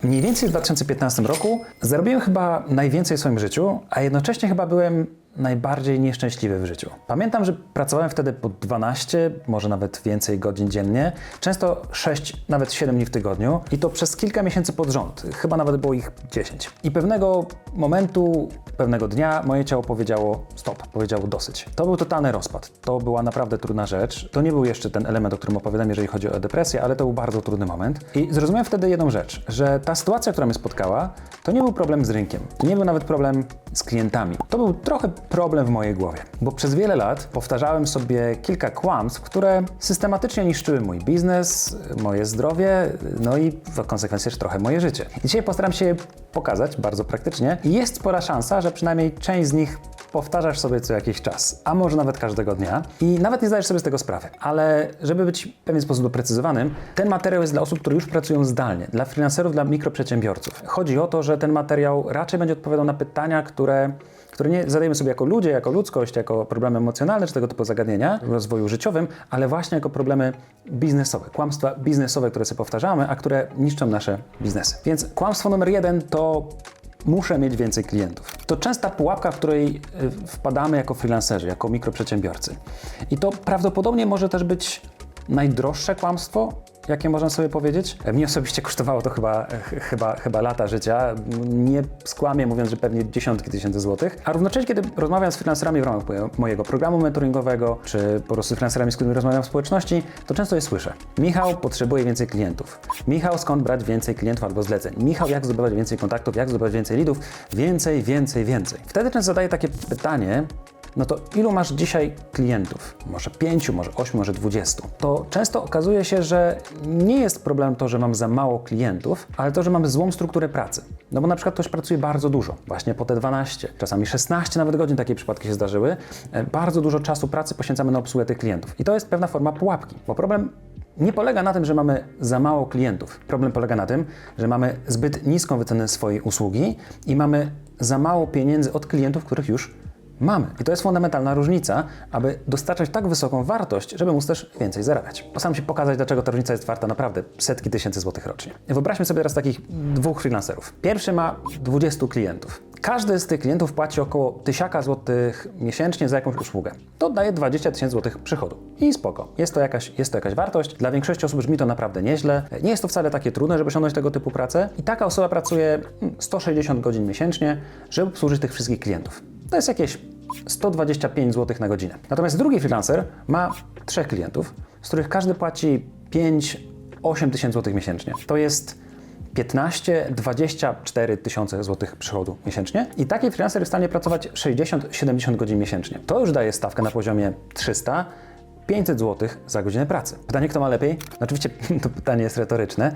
Mniej więcej w 2015 roku zarobiłem chyba najwięcej w swoim życiu, a jednocześnie chyba byłem najbardziej nieszczęśliwy w życiu. Pamiętam, że pracowałem wtedy po 12, może nawet więcej godzin dziennie, często 6, nawet 7 dni w tygodniu i to przez kilka miesięcy pod rząd, chyba nawet było ich 10. I pewnego momentu, pewnego dnia moje ciało powiedziało stop, powiedziało dosyć. To był totalny rozpad, to była naprawdę trudna rzecz, to nie był jeszcze ten element, o którym opowiadam, jeżeli chodzi o depresję, ale to był bardzo trudny moment i zrozumiałem wtedy jedną rzecz, że ta sytuacja, która mnie spotkała, to nie był problem z rynkiem, to nie był nawet problem z klientami, to był trochę problem w mojej głowie, bo przez wiele lat powtarzałem sobie kilka kłamstw, które systematycznie niszczyły mój biznes, moje zdrowie, no i w konsekwencji też trochę moje życie. I dzisiaj postaram się je pokazać bardzo praktycznie i jest spora szansa, że przynajmniej część z nich powtarzasz sobie co jakiś czas, a może nawet każdego dnia i nawet nie zdajesz sobie z tego sprawy. Ale żeby być w pewien sposób doprecyzowanym, ten materiał jest dla osób, które już pracują zdalnie, dla freelancerów, dla mikroprzedsiębiorców. Chodzi o to, że ten materiał raczej będzie odpowiadał na pytania, które nie zadajemy sobie jako ludzie, jako ludzkość, jako problemy emocjonalne czy tego typu zagadnienia w rozwoju życiowym, ale właśnie jako problemy biznesowe, kłamstwa biznesowe, które sobie powtarzamy, a które niszczą nasze biznesy. Więc kłamstwo numer 1 to muszę mieć więcej klientów. To częsta pułapka, w której wpadamy jako freelancerzy, jako mikroprzedsiębiorcy. I to prawdopodobnie może też być najdroższe kłamstwo, jakie można sobie powiedzieć. Mnie osobiście kosztowało to chyba lata życia. Nie skłamię, mówiąc, że pewnie dziesiątki tysięcy złotych. A równocześnie, kiedy rozmawiam z freelancerami w ramach mojego programu mentoringowego, czy po prostu z freelancerami, z którymi rozmawiam w społeczności, to często je słyszę. Michał potrzebuje więcej klientów. Michał, skąd brać więcej klientów albo zleceń? Michał, jak zdobywać więcej kontaktów, jak zdobywać więcej leadów? Więcej. Wtedy często zadaję takie pytanie, no to ilu masz dzisiaj klientów? Może 5, może 8, może 20. To często okazuje się, że nie jest problem to, że mam za mało klientów, ale to, że mamy złą strukturę pracy. No bo na przykład ktoś pracuje bardzo dużo, właśnie po te 12, czasami 16 nawet godzin takie przypadki się zdarzyły. Bardzo dużo czasu pracy poświęcamy na obsługę tych klientów. I to jest pewna forma pułapki, bo problem nie polega na tym, że mamy za mało klientów. Problem polega na tym, że mamy zbyt niską wycenę swojej usługi i mamy za mało pieniędzy od klientów, których już mamy. I to jest fundamentalna różnica, aby dostarczać tak wysoką wartość, żeby móc też więcej zarabiać. Postaram się pokazać, dlaczego ta różnica jest warta naprawdę setki tysięcy złotych rocznie. Wyobraźmy sobie teraz takich dwóch freelancerów. Pierwszy ma 20 klientów. Każdy z tych klientów płaci około 1000 złotych miesięcznie za jakąś usługę. To daje 20 000 złotych przychodu. I spoko. Jest to jakaś wartość. Dla większości osób brzmi to naprawdę nieźle. Nie jest to wcale takie trudne, żeby osiągnąć tego typu pracę. I taka osoba pracuje 160 godzin miesięcznie, żeby obsłużyć tych wszystkich klientów. To jest jakieś 125 zł na godzinę. Natomiast drugi freelancer ma 3 klientów, z których każdy płaci 5-8 tysięcy złotych miesięcznie. To jest 15-24 tysiące złotych przychodu miesięcznie i taki freelancer jest w stanie pracować 60-70 godzin miesięcznie. To już daje stawkę na poziomie 300-500 zł za godzinę pracy. Pytanie, kto ma lepiej? Oczywiście to pytanie jest retoryczne,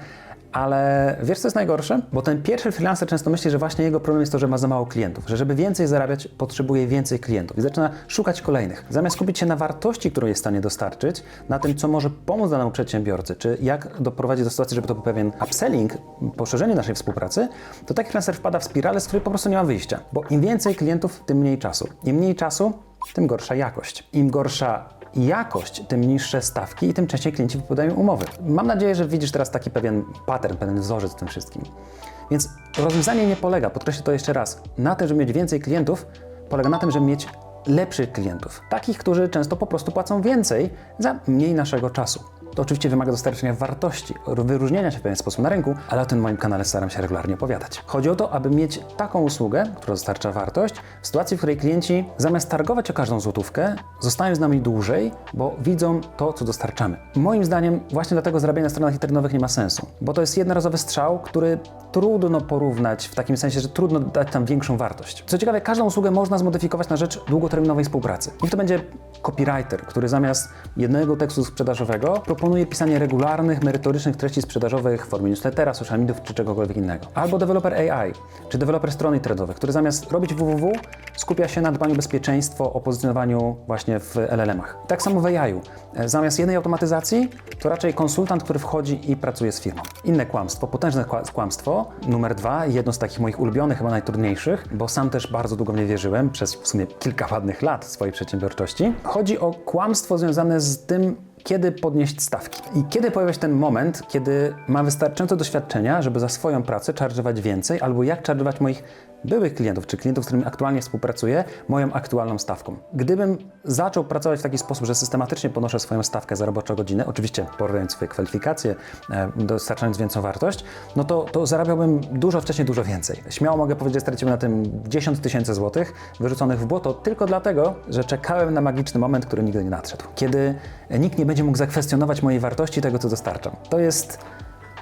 ale wiesz, co jest najgorsze? Bo ten pierwszy freelancer często myśli, że właśnie jego problem jest to, że ma za mało klientów, że żeby więcej zarabiać, potrzebuje więcej klientów i zaczyna szukać kolejnych. Zamiast skupić się na wartości, którą jest w stanie dostarczyć, na tym, co może pomóc danemu przedsiębiorcy, czy jak doprowadzić do sytuacji, żeby to był pewien upselling, poszerzenie naszej współpracy, to taki freelancer wpada w spiralę, z której po prostu nie ma wyjścia. Bo im więcej klientów, tym mniej czasu. Im mniej czasu, tym gorsza jakość. Im gorsza jakość, tym niższe stawki i tym częściej klienci wypowiadają umowy. Mam nadzieję, że widzisz teraz taki pewien pattern, pewien wzorzec w tym wszystkim. Więc rozwiązanie nie polega, podkreślę to jeszcze raz, na tym, żeby mieć więcej klientów, polega na tym, żeby mieć lepszych klientów. Takich, którzy często po prostu płacą więcej za mniej naszego czasu. To oczywiście wymaga dostarczenia wartości, wyróżnienia się w pewien sposób na rynku, ale o tym w moim kanale staram się regularnie opowiadać. Chodzi o to, aby mieć taką usługę, która dostarcza wartość, w sytuacji, w której klienci zamiast targować o każdą złotówkę, zostają z nami dłużej, bo widzą to, co dostarczamy. Moim zdaniem właśnie dlatego zarabianie na stronach internetowych nie ma sensu, bo to jest jednorazowy strzał, który trudno porównać w takim sensie, że trudno dać tam większą wartość. Co ciekawe, każdą usługę można zmodyfikować na rzecz długoterminowej współpracy. Niech to będzie copywriter, który zamiast jednego tekstu sprzedażowego proponuje pisanie regularnych, merytorycznych treści sprzedażowych w formie newslettera, social mediów czy czegokolwiek innego. Albo deweloper AI, czy deweloper stron internetowych, który zamiast robić www, skupia się na dbaniu o bezpieczeństwo, o pozycjonowaniu właśnie w LLM-ach. Tak samo w AI-u. Zamiast jednej automatyzacji, to raczej konsultant, który wchodzi i pracuje z firmą. Inne kłamstwo, potężne kłamstwo, numer 2, jedno z takich moich ulubionych, chyba najtrudniejszych, bo sam też bardzo długo w nie wierzyłem, przez w sumie kilka ładnych lat swojej przedsiębiorczości. Chodzi o kłamstwo związane z tym, kiedy podnieść stawki. I kiedy pojawia się ten moment, kiedy mam wystarczająco doświadczenia, żeby za swoją pracę charge'ować więcej, albo jak charge'ować moich byłych klientów, czy klientów, z którymi aktualnie współpracuję, moją aktualną stawką. Gdybym zaczął pracować w taki sposób, że systematycznie podnoszę swoją stawkę za roboczą godzinę, oczywiście poprawiając swoje kwalifikacje, dostarczając większą wartość, no to zarabiałbym dużo wcześniej, dużo więcej. Śmiało mogę powiedzieć, że straciłem na tym 10 000 złotych wyrzuconych w błoto tylko dlatego, że czekałem na magiczny moment, który nigdy nie nadszedł. Kiedy nikt nie będzie mógł zakwestionować mojej wartości tego, co dostarczam. To jest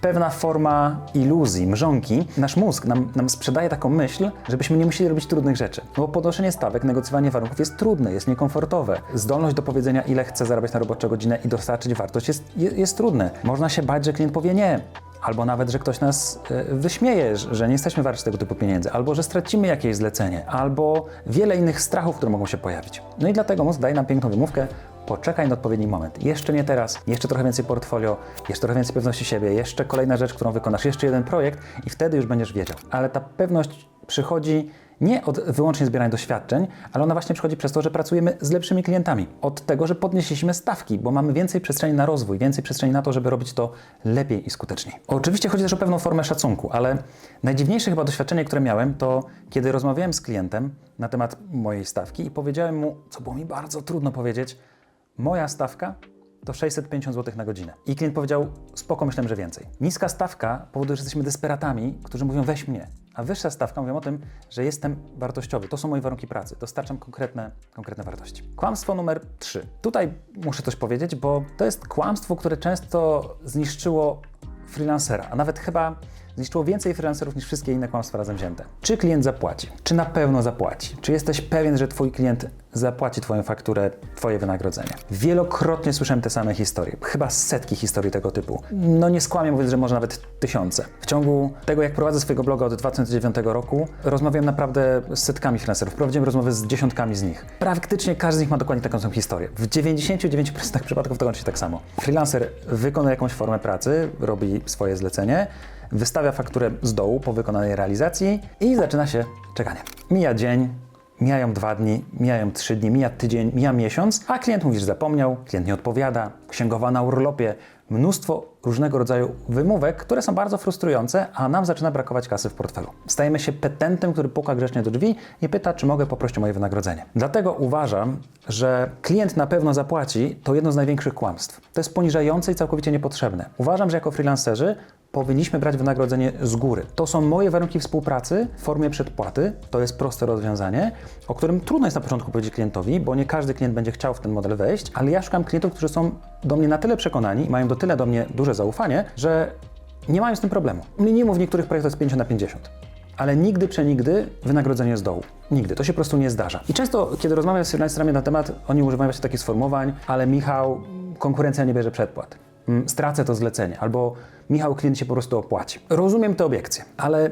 pewna forma iluzji, mrzonki. Nasz mózg nam sprzedaje taką myśl, żebyśmy nie musieli robić trudnych rzeczy. No bo podnoszenie stawek, negocjowanie warunków jest trudne, jest niekomfortowe. Zdolność do powiedzenia, ile chcę zarabiać na roboczą godzinę i dostarczyć wartość jest trudne. Można się bać, że klient powie nie. Albo nawet, że ktoś nas wyśmieje, że nie jesteśmy warci tego typu pieniędzy, albo że stracimy jakieś zlecenie, albo wiele innych strachów, które mogą się pojawić. No i dlatego mózg daje nam piękną wymówkę: poczekaj na odpowiedni moment. Jeszcze nie teraz, jeszcze trochę więcej portfolio, jeszcze trochę więcej pewności siebie, jeszcze kolejna rzecz, którą wykonasz, jeszcze jeden projekt i wtedy już będziesz wiedział. Ale ta pewność przychodzi nie od wyłącznie zbierania doświadczeń, ale ona właśnie przychodzi przez to, że pracujemy z lepszymi klientami. Od tego, że podnieśliśmy stawki, bo mamy więcej przestrzeni na rozwój, więcej przestrzeni na to, żeby robić to lepiej i skuteczniej. Oczywiście chodzi też o pewną formę szacunku, ale najdziwniejsze chyba doświadczenie, które miałem, to kiedy rozmawiałem z klientem na temat mojej stawki i powiedziałem mu, co było mi bardzo trudno powiedzieć: moja stawka to 650 zł na godzinę. I klient powiedział: spoko, myślałem, że więcej. Niska stawka powoduje, że jesteśmy desperatami, którzy mówią: weź mnie. A wyższa stawka mówią o tym, że jestem wartościowy. To są moje warunki pracy. Dostarczam konkretne wartości. Kłamstwo numer 3. Tutaj muszę coś powiedzieć, bo to jest kłamstwo, które często zniszczyło freelancera, a nawet chyba zniszczyło więcej freelancerów niż wszystkie inne kłamstwa razem wzięte. Czy klient zapłaci? Czy na pewno zapłaci? Czy jesteś pewien, że twój klient zapłaci twoją fakturę, twoje wynagrodzenie? Wielokrotnie słyszałem te same historie, chyba setki historii tego typu. No nie skłamię, mówiąc, że może nawet tysiące. W ciągu tego, jak prowadzę swojego bloga od 2009 roku, rozmawiałem naprawdę z setkami freelancerów, prowadziłem rozmowy z dziesiątkami z nich. Praktycznie każdy z nich ma dokładnie taką samą historię. W 99% przypadków to kończy się tak samo. Freelancer wykonuje jakąś formę pracy, robi swoje zlecenie, wystawia fakturę z dołu po wykonanej realizacji i zaczyna się czekanie. Mija dzień, mijają 2 dni, mijają 3 dni, mija tydzień, mija miesiąc, a klient mówi, że zapomniał, klient nie odpowiada, księgowa na urlopie, mnóstwo różnego rodzaju wymówek, które są bardzo frustrujące, a nam zaczyna brakować kasy w portfelu. Stajemy się petentem, który puka grzecznie do drzwi i pyta, czy mogę poprosić o moje wynagrodzenie. Dlatego uważam, że klient na pewno zapłaci to jedno z największych kłamstw. To jest poniżające i całkowicie niepotrzebne. Uważam, że jako freelancerzy powinniśmy brać wynagrodzenie z góry. To są moje warunki współpracy w formie przedpłaty. To jest proste rozwiązanie, o którym trudno jest na początku powiedzieć klientowi, bo nie każdy klient będzie chciał w ten model wejść, ale ja szukam klientów, którzy są do mnie na tyle przekonani i mają do tyle do mnie duże zaufanie, że nie mają z tym problemu. Minimum w niektórych projektach jest 50/50. Ale nigdy, przenigdy wynagrodzenie z dołu. Nigdy. To się po prostu nie zdarza. I często, kiedy rozmawiam z freelancerami na temat, oni używają właśnie takich sformułowań: ale Michał, konkurencja nie bierze przedpłat. Stracę to zlecenie. Albo Michał, klient się po prostu opłaci. Rozumiem te obiekcje, ale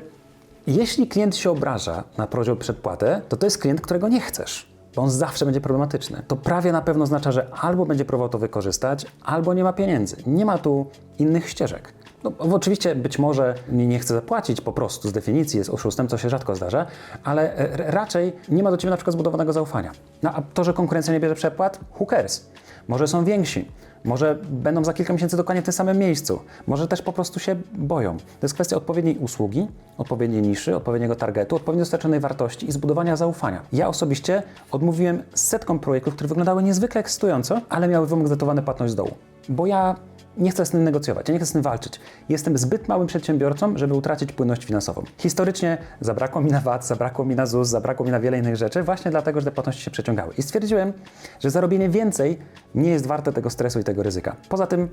jeśli klient się obraża na prośbę o przedpłatę, to jest klient, którego nie chcesz. Bo on zawsze będzie problematyczny. To prawie na pewno oznacza, że albo będzie próbował to wykorzystać, albo nie ma pieniędzy. Nie ma tu innych ścieżek. No, oczywiście być może nie chce zapłacić po prostu z definicji, jest oszustem, co się rzadko zdarza, ale raczej nie ma do ciebie na przykład zbudowanego zaufania. No a to, że konkurencja nie bierze przedpłat, who cares? Może są więksi, może będą za kilka miesięcy dokładnie w tym samym miejscu, może też po prostu się boją. To jest kwestia odpowiedniej usługi, odpowiedniej niszy, odpowiedniego targetu, odpowiednio dostarczonej wartości i zbudowania zaufania. Ja osobiście odmówiłem setkom projektów, które wyglądały niezwykle ekscytująco, ale miały wymóg zdatowane płatność z dołu. Bo ja nie chcę z tym negocjować, ja nie chcę z tym walczyć. Jestem zbyt małym przedsiębiorcą, żeby utracić płynność finansową. Historycznie zabrakło mi na VAT, zabrakło mi na ZUS, zabrakło mi na wiele innych rzeczy, właśnie dlatego, że te płatności się przeciągały. I stwierdziłem, że zarobienie więcej nie jest warte tego stresu i tego ryzyka. Poza tym,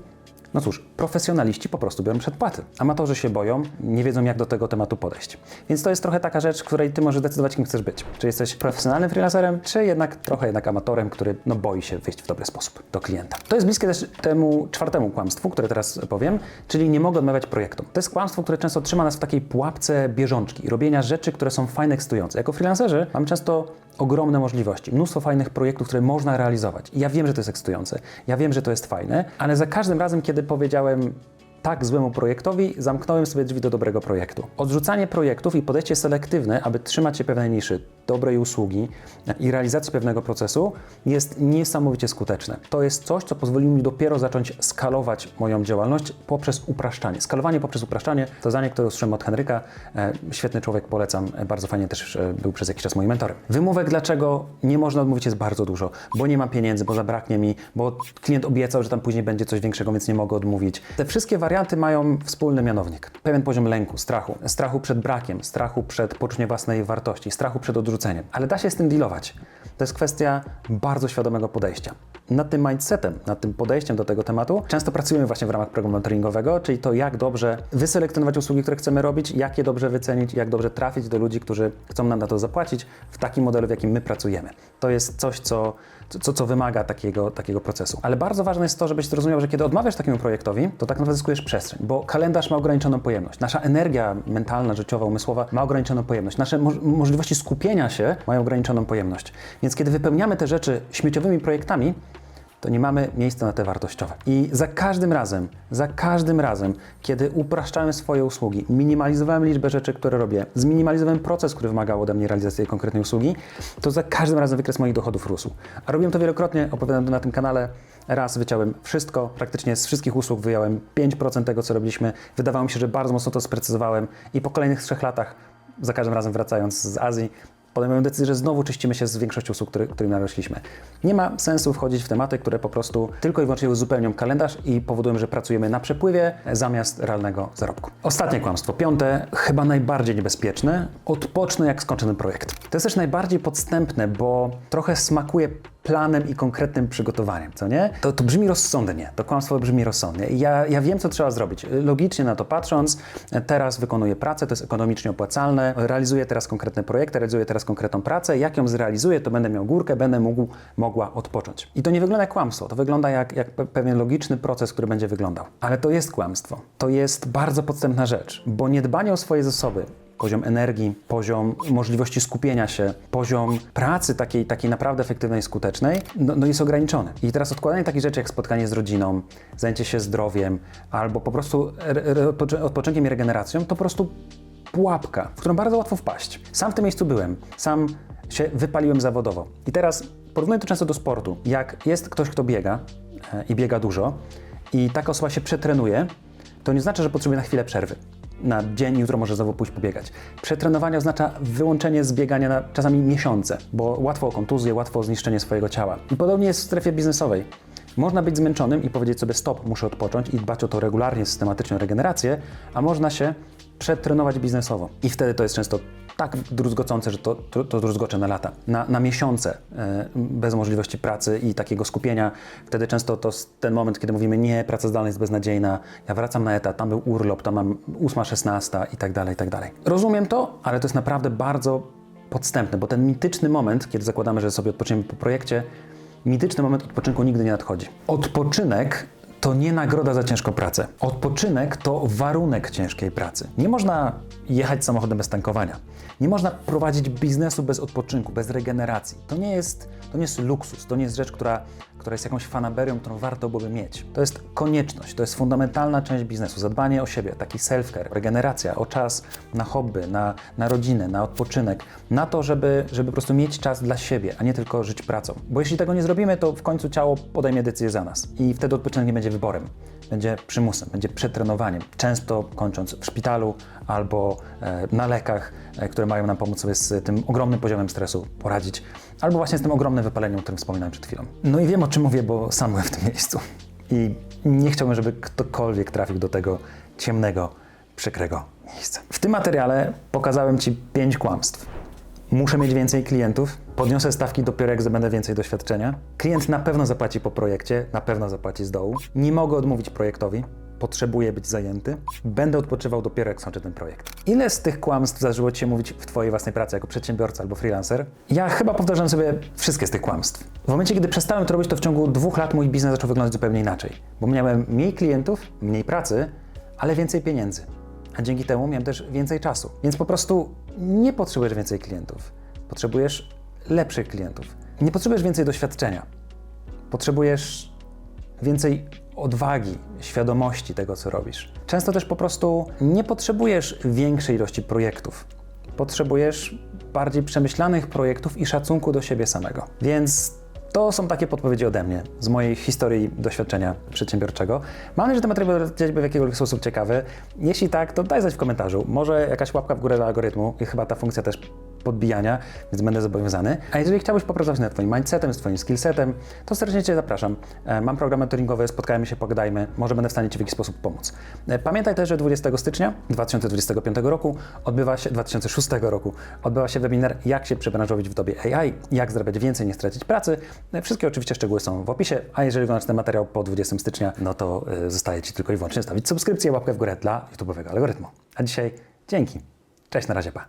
no cóż, profesjonaliści po prostu biorą przedpłaty. Amatorzy się boją, nie wiedzą, jak do tego tematu podejść. Więc to jest trochę taka rzecz, w której ty możesz decydować, kim chcesz być. Czy jesteś profesjonalnym freelancerem, czy jednak trochę amatorem, który boi się wyjść w dobry sposób do klienta. To jest bliskie też temu 4. kłamstwu, które teraz powiem, czyli nie mogę odmawiać projektom. To jest kłamstwo, które często trzyma nas w takiej pułapce bieżączki i robienia rzeczy, które są fajne, ekscytujące. Jako freelancerzy mamy często ogromne możliwości, mnóstwo fajnych projektów, które można realizować. I ja wiem, że to jest ekscytujące, ja wiem, że to jest fajne, ale za każdym razem, kiedy powiedziałem tak złemu projektowi zamknąłem sobie drzwi do dobrego projektu. Odrzucanie projektów i podejście selektywne, aby trzymać się pewnej niszy, dobrej usługi i realizacji pewnego procesu jest niesamowicie skuteczne. To jest coś, co pozwoliło mi dopiero zacząć skalować moją działalność poprzez upraszczanie. Skalowanie poprzez upraszczanie to zdanie, które usłyszałem od Henryka. Świetny człowiek, polecam. Bardzo fajnie też był przez jakiś czas moim mentorem. Wymówek, dlaczego nie można odmówić, jest bardzo dużo. Bo nie mam pieniędzy, bo zabraknie mi, bo klient obiecał, że tam później będzie coś większego, więc nie mogę odmówić. Te wszystkie warianty mają wspólny mianownik. Pewien poziom lęku, strachu przed brakiem, strachu przed poczuciem własnej wartości, strachu przed odrzuceniem. Ale da się z tym dealować. To jest kwestia bardzo świadomego podejścia. Nad tym mindsetem, nad tym podejściem do tego tematu często pracujemy właśnie w ramach programu mentoringowego, czyli to, jak dobrze wyselekcjonować usługi, które chcemy robić, jak je dobrze wycenić, jak dobrze trafić do ludzi, którzy chcą nam na to zapłacić w takim modelu, w jakim my pracujemy. To jest coś, co wymaga takiego procesu. Ale bardzo ważne jest to, żebyś zrozumiał, że kiedy odmawiasz takiemu projektowi, to tak naprawdę zyskujesz przestrzeń, bo kalendarz ma ograniczoną pojemność. Nasza energia mentalna, życiowa, umysłowa ma ograniczoną pojemność. Nasze możliwości skupienia się mają ograniczoną pojemność. Więc kiedy wypełniamy te rzeczy śmieciowymi projektami, to nie mamy miejsca na te wartościowe. I za każdym razem, kiedy upraszczałem swoje usługi, minimalizowałem liczbę rzeczy, które robię, zminimalizowałem proces, który wymagał ode mnie realizacji tej konkretnej usługi, to za każdym razem wykres moich dochodów rósł. A robiłem to wielokrotnie, opowiadam to na tym kanale. Raz wyciąłem wszystko, praktycznie z wszystkich usług wyjąłem 5% tego, co robiliśmy. Wydawało mi się, że bardzo mocno to sprecyzowałem i po kolejnych 3 latach, za każdym razem wracając z Azji, podejmujemy decyzję, że znowu czyścimy się z większości usług, którymi narośliśmy. Nie ma sensu wchodzić w tematy, które po prostu tylko i wyłącznie uzupełnią kalendarz i powodują, że pracujemy na przepływie zamiast realnego zarobku. Ostatnie kłamstwo, 5, chyba najbardziej niebezpieczne. Odpocznę, jak skończę ten projekt. To jest też najbardziej podstępne, bo trochę smakuje planem i konkretnym przygotowaniem, co nie? To brzmi rozsądnie, to kłamstwo brzmi rozsądnie. Ja wiem, co trzeba zrobić. Logicznie na to patrząc, teraz wykonuję pracę, to jest ekonomicznie opłacalne, realizuję teraz konkretne projekty, realizuję teraz konkretną pracę, jak ją zrealizuję, to będę miał górkę, będę mogła odpocząć. I to nie wygląda jak kłamstwo, to wygląda jak pewien logiczny proces, który będzie wyglądał. Ale to jest kłamstwo. To jest bardzo podstępna rzecz, bo niedbanie o swoje zasoby, poziom energii, poziom możliwości skupienia się, poziom pracy takiej naprawdę efektywnej, skutecznej, no jest ograniczony. I teraz odkładanie takich rzeczy jak spotkanie z rodziną, zajęcie się zdrowiem, albo po prostu odpoczynkiem i regeneracją, to po prostu pułapka, w którą bardzo łatwo wpaść. Sam w tym miejscu byłem, sam się wypaliłem zawodowo. I teraz porównuję to często do sportu. Jak jest ktoś, kto biega i biega dużo i taka osoba się przetrenuje, to nie znaczy, że potrzebuje na chwilę przerwy. Na dzień, jutro może znowu pójść pobiegać. Przetrenowanie oznacza wyłączenie z biegania na czasami miesiące, bo łatwo o kontuzję, łatwo o zniszczenie swojego ciała. I podobnie jest w strefie biznesowej. Można być zmęczonym i powiedzieć sobie stop, muszę odpocząć i dbać o to regularnie, systematycznie, regenerację, a można się przetrenować biznesowo. I wtedy to jest często tak druzgocące, że to druzgocze na lata, na miesiące bez możliwości pracy i takiego skupienia. Wtedy często to ten moment, kiedy mówimy nie, praca zdalna jest beznadziejna, ja wracam na etat, tam był urlop, tam mam 8:16 i tak dalej, i tak dalej. Rozumiem to, ale to jest naprawdę bardzo podstępne, bo ten mityczny moment, kiedy zakładamy, że sobie odpoczniemy po projekcie, mityczny moment odpoczynku nigdy nie nadchodzi. Odpoczynek to nie nagroda za ciężką pracę. Odpoczynek to warunek ciężkiej pracy. Nie można jechać samochodem bez tankowania. Nie można prowadzić biznesu bez odpoczynku, bez regeneracji. To nie jest luksus, to nie jest rzecz, która jest jakąś fanaberią, którą warto byłoby mieć. To jest konieczność, to jest fundamentalna część biznesu. Zadbanie o siebie, taki self-care, regeneracja, o czas na hobby, na rodzinę, na odpoczynek, na to, żeby po prostu mieć czas dla siebie, a nie tylko żyć pracą. Bo jeśli tego nie zrobimy, to w końcu ciało podejmie decyzję za nas i wtedy odpoczynek nie będzie wyborem. Będzie przymusem, będzie przetrenowaniem, często kończąc w szpitalu albo na lekach, które mają nam pomóc sobie z tym ogromnym poziomem stresu poradzić, albo właśnie z tym ogromnym wypaleniem, o którym wspominałem przed chwilą. No i wiem, o czym mówię, bo sam byłem w tym miejscu i nie chciałbym, żeby ktokolwiek trafił do tego ciemnego, przykrego miejsca. W tym materiale pokazałem Ci 5 kłamstw. Muszę mieć więcej klientów, podniosę stawki dopiero jak zdobędę więcej doświadczenia. Klient na pewno zapłaci po projekcie, na pewno zapłaci z dołu. Nie mogę odmówić projektowi, potrzebuję być zajęty. Będę odpoczywał dopiero jak skończę ten projekt. Ile z tych kłamstw zdarzyło Ci się mówić w Twojej własnej pracy jako przedsiębiorca albo freelancer? Ja chyba powtarzam sobie wszystkie z tych kłamstw. W momencie, kiedy przestałem to robić, to w ciągu 2 lat mój biznes zaczął wyglądać zupełnie inaczej. Bo miałem mniej klientów, mniej pracy, ale więcej pieniędzy. A dzięki temu miałem też więcej czasu. Więc po prostu nie potrzebujesz więcej klientów. Potrzebujesz lepszych klientów. Nie potrzebujesz więcej doświadczenia. Potrzebujesz więcej odwagi, świadomości tego, co robisz. Często też po prostu nie potrzebujesz większej ilości projektów. Potrzebujesz bardziej przemyślanych projektów i szacunku do siebie samego. Więc to są takie podpowiedzi ode mnie, z mojej historii doświadczenia przedsiębiorczego. Mam nadzieję, że ten materiał był w jakikolwiek sposób ciekawy. Jeśli tak, to daj znać w komentarzu. Może jakaś łapka w górę dla algorytmu i chyba ta funkcja też podbijania, więc będę zobowiązany. A jeżeli chciałbyś popracować nad Twoim mindsetem, z Twoim skillsetem, to serdecznie Cię zapraszam. Mam program mentoringowy, spotkajmy się, pogadajmy, może będę w stanie Ci w jakiś sposób pomóc. Pamiętaj też, że 20 stycznia 2025 roku 2006 roku odbywa się webinar Jak się przebranżowić w dobie AI, jak zarabiać więcej, nie stracić pracy. Wszystkie oczywiście szczegóły są w opisie, a jeżeli oglądasz ten materiał po 20 stycznia, no to zostaje Ci tylko i wyłącznie stawić subskrypcję, łapkę w górę dla YouTube'owego algorytmu. A dzisiaj dzięki. Cześć, na razie, pa.